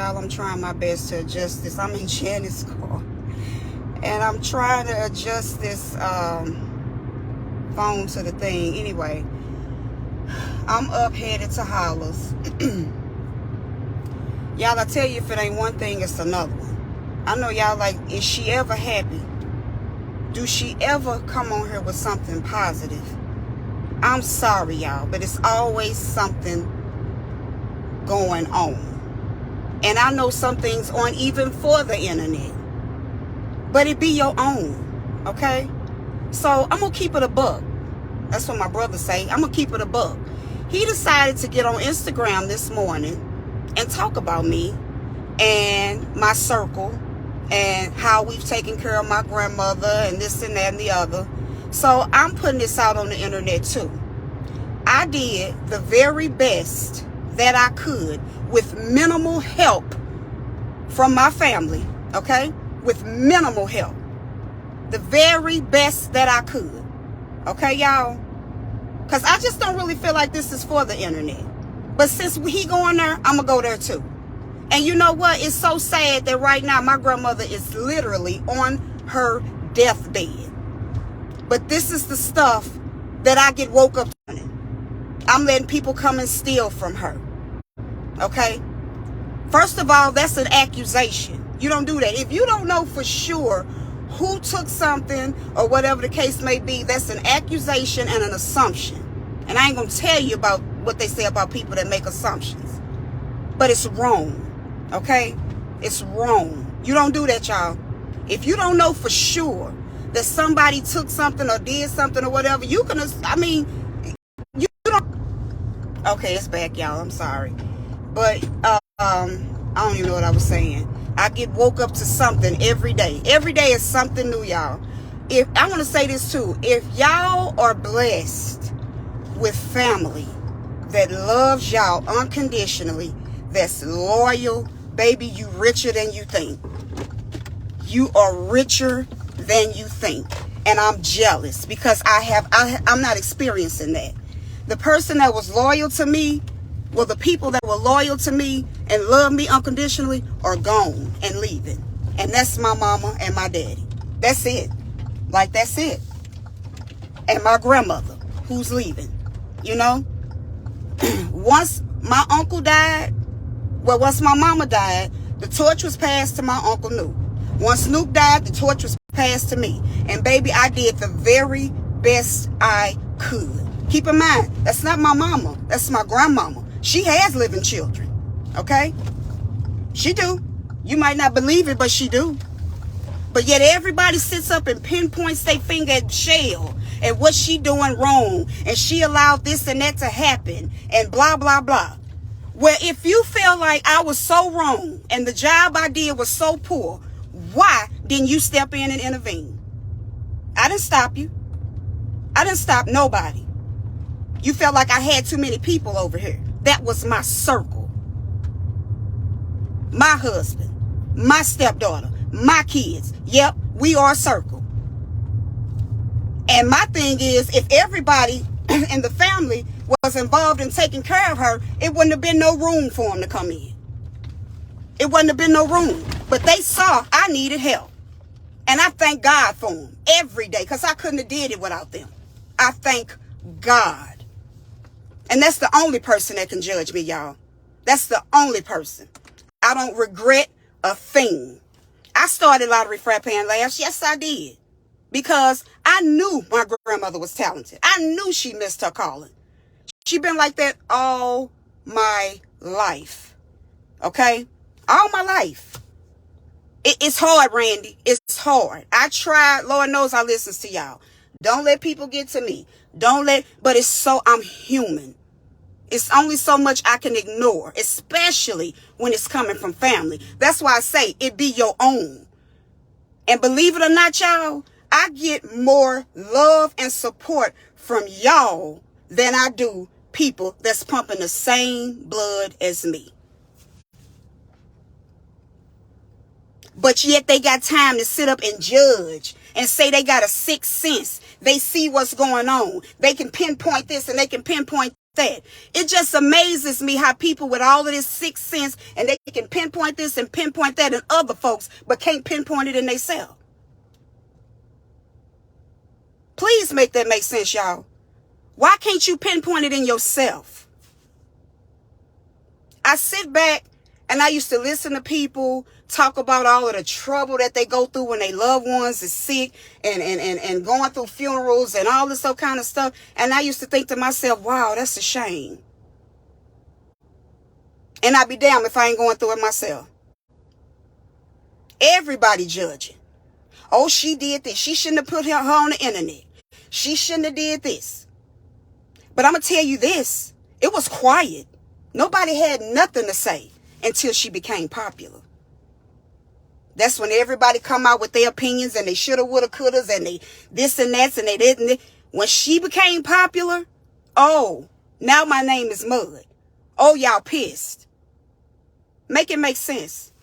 y'all. I'm trying my best to adjust this. I'm in Janet's car, and I'm trying to adjust this phone to the thing. Anyway, I'm up headed to Hollers. Y'all, I tell you, if it ain't one thing, it's another one. I know y'all like, is she ever happy? Do she ever come on here with something positive? I'm sorry, y'all, but it's always something going on. And I know some things aren't even for the internet, but it be your own, okay? So I'm gonna keep it a buck. That's what my brother say. I'm gonna keep it a buck. He decided to get on Instagram this morning and talk about me and my circle and how we've taken care of my grandmother and this and that and the other. So I'm putting this out on the internet too. I did the very best that I could with minimal help from my family, okay? With minimal help. The very best that I could. Okay, y'all? Because I just don't really feel like this is for the internet. But since he going there, I'm going to go there too. And you know what? It's so sad that right now my grandmother is literally on her deathbed. But this is the stuff that I get woke up to. I'm letting people come and steal from her. Okay? First of all, that's an accusation. You don't do that. If you don't know for sure who took something or whatever the case may be, that's an accusation and an assumption. And I ain't going to tell you about what they say about people that make assumptions. But it's wrong. Okay? It's wrong. You don't do that, y'all. If you don't know for sure that somebody took something or did something or whatever, you can, I mean, you don't. Okay, it's back, y'all. I'm sorry. But, I don't even know what I was saying. I get woke up to something every day. Every day is something new, y'all. If I want to say this too. If y'all are blessed with family that loves y'all unconditionally, that's loyal, baby, you richer than you think. You are richer than you think. And I'm jealous because I'm not experiencing that. The person that was loyal to me, well, the people that were loyal to me and love me unconditionally are gone and leaving. And that's my mama and my daddy. That's it. Like, that's it. And my grandmother, who's leaving. You know? Once my uncle died, well, once my mama died, the torch was passed to my Uncle Nuke. Once Nuke died, the torch was passed to me. And baby, I did the very best I could. Keep in mind, that's not my mama. That's my grandmama. She has living children. Okay? She do. You might not believe it, but she do. But yet everybody sits up and pinpoints their finger at Shell and what she doing wrong. And she allowed this and that to happen. And blah, blah, blah. Well, if you feel like I was so wrong and the job I did was so poor, why didn't you step in and intervene? I didn't stop you. I didn't stop nobody. You felt like I had too many people over here. That was my circle. My husband, my stepdaughter, my kids. Yep, we are a circle. And my thing is, if everybody in the family was involved in taking care of her, it wouldn't have been no room for them to come in. It wouldn't have been no room. But they saw I needed help. And I thank God for them every day, because I couldn't have did it without them. I thank God. And that's the only person that can judge me, y'all. That's the only person. I don't regret a thing. I started Lottery Frat Pan Laughs. Yes, I did. Because I knew my grandmother was talented. I knew she missed her calling. She been like that all my life. Okay? All my life. It's hard, Randy. It's hard. I tried. Lord knows I listen to y'all. Don't let people get to me. But it's so, I'm human. It's only so much I can ignore, especially when it's coming from family. That's why I say it be your own. And believe it or not, y'all, I get more love and support from y'all than I do people that's pumping the same blood as me. But yet they got time to sit up and judge and say they got a sixth sense. They see what's going on. They can pinpoint this and they can pinpoint that. It just amazes me how people with all of this sixth sense, and they can pinpoint this and pinpoint that in other folks, but can't pinpoint it in themselves. Please make that make sense, y'all. Why can't you pinpoint it in yourself? I sit back and I used to listen to people talk about all of the trouble that they go through when their loved ones is sick and going through funerals and all this kind of stuff. And I used to think to myself, wow, that's a shame. And I'd be damned if I ain't going through it myself. Everybody judging. Oh, she did this. She shouldn't have put her on the internet. She shouldn't have did this. But I'm going to tell you this. It was quiet. Nobody had nothing to say until she became popular. That's when everybody come out with their opinions and they shoulda, woulda, couldas and they this and that and they didn't. When she became popular, oh, now my name is Mud. Oh, y'all pissed. Make it make sense.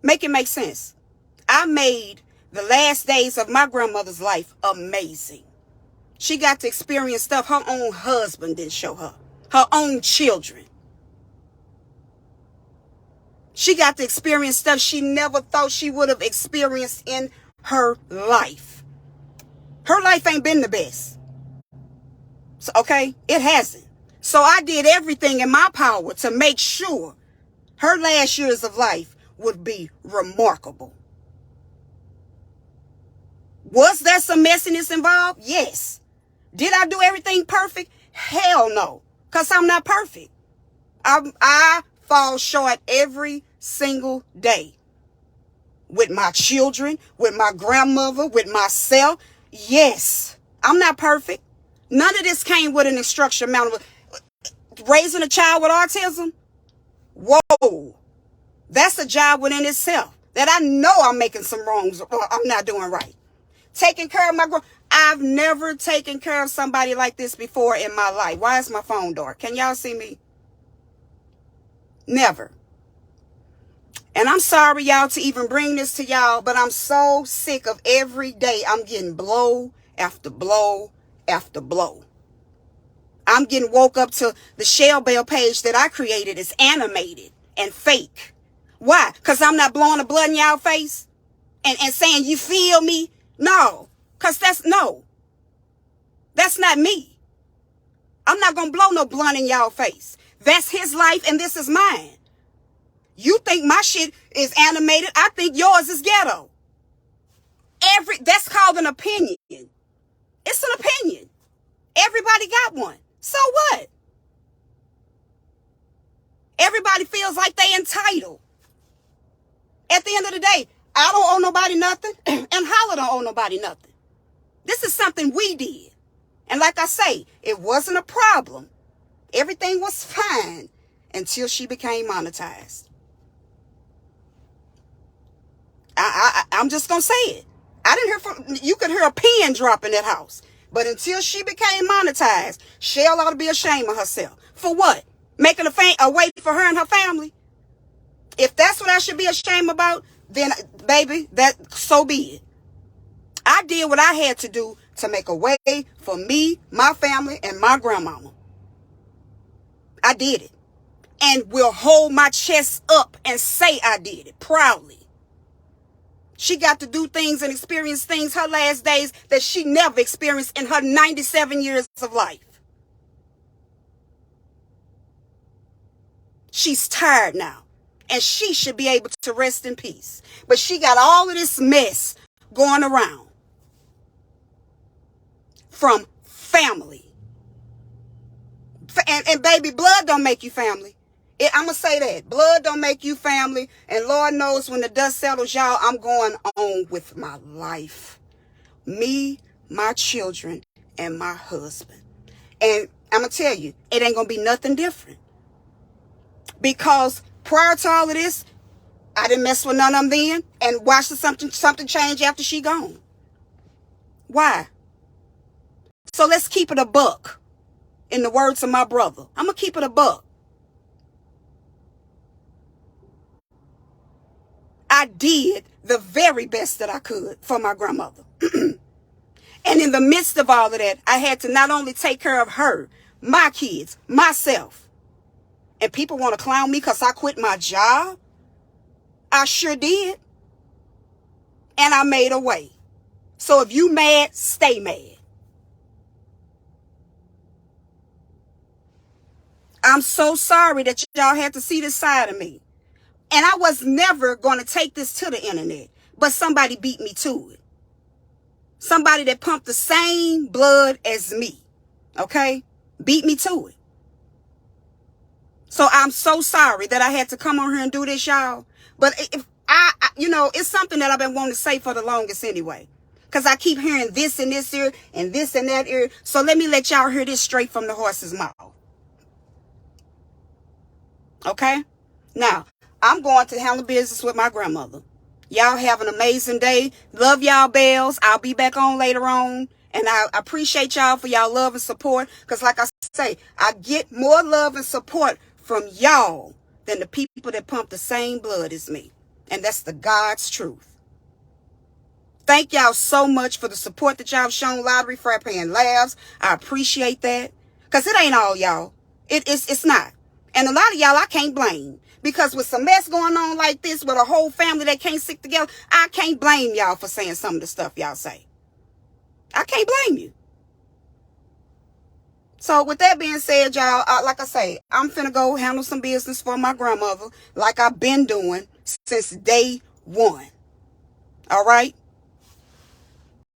Make it make sense. I made the last days of my grandmother's life amazing. She got to experience stuff her own husband didn't show her. Her own children. She got to experience stuff she never thought she would have experienced in her life. Her life ain't been the best. So, okay? It hasn't. So I did everything in my power to make sure her last years of life would be remarkable. Was there some messiness involved? Yes. Did I do everything perfect? Hell no. Because I'm not perfect. I fall short every single day. With my children, with my grandmother, with myself. Yes. I'm not perfect. None of this came with an instruction manual. Raising a child with autism? Whoa. That's a job within itself. That I know I'm making some wrongs or I'm not doing right. Taking care of my I've never taken care of somebody like this before in my life. Why is my phone dark? Can y'all see me? Never. And I'm sorry, y'all, to even bring this to y'all, but I'm so sick of every day I'm getting blow after blow after blow. I'm getting woke up to the ChelleBelle page that I created is animated and fake. Why? Because I'm not blowing the blood in y'all face and saying, you feel me? No, because that's not me. I'm not going to blow no blunt in y'all face. That's his life and this is mine. You think my shit is animated. I think yours is ghetto. That's called an opinion. It's an opinion. Everybody got one. So what? Everybody feels like they entitled. At the end of the day, I don't owe nobody nothing, and Holla don't owe nobody nothing. This is something we did. And like I say, it wasn't a problem. Everything was fine until she became monetized. I'm just going to say it. I didn't hear you could hear a pin drop in that house. But until she became monetized, Shell ought to be ashamed of herself. For what? Making a way for her and her family? If that's what I should be ashamed about, then, baby, so be it. I did what I had to do to make a way for me, my family, and my grandmama. I did it. And will hold my chest up and say I did it proudly. She got to do things and experience things her last days that she never experienced in her 97 years of life. She's tired now. And she should be able to rest in peace. But she got all of this mess going around. From family. And baby, blood don't make you family. I'm going to say that. Blood don't make you family. And Lord knows when the dust settles, y'all, I'm going on with my life. Me, my children, and my husband. And I'm going to tell you, it ain't going to be nothing different. Because prior to all of this, I didn't mess with none of them then and watch something change after she gone. Why? So let's keep it a buck. In the words of my brother, I'm going to keep it a buck. I did the very best that I could for my grandmother. And in the midst of all of that, I had to not only take care of her, my kids, myself. And people want to clown me because I quit my job. I sure did. And I made a way. So if you mad, stay mad. I'm so sorry that y'all had to see this side of me. And I was never going to take this to the internet. But somebody beat me to it. Somebody that pumped the same blood as me. Okay? Beat me to it. So I'm so sorry that I had to come on here and do this, y'all. But if you know, it's something that I've been wanting to say for the longest anyway. Because I keep hearing this in this ear and this in that ear. So let me let y'all hear this straight from the horse's mouth. Okay? Now, I'm going to handle business with my grandmother. Y'all have an amazing day. Love y'all, bells. I'll be back on later on. And I appreciate y'all for y'all love and support. Because like I say, I get more love and support from y'all than the people that pump the same blood as me. And that's the God's truth. Thank y'all so much for the support that y'all have shown Lottery, Frappe, and Labs. I appreciate that. Because it ain't all y'all. It's not. And a lot of y'all I can't blame. Because with some mess going on like this, with a whole family that can't stick together, I can't blame y'all for saying some of the stuff y'all say. I can't blame you. So with that being said, y'all, like I say, I'm finna go handle some business for my grandmother like I've been doing since day one. All right?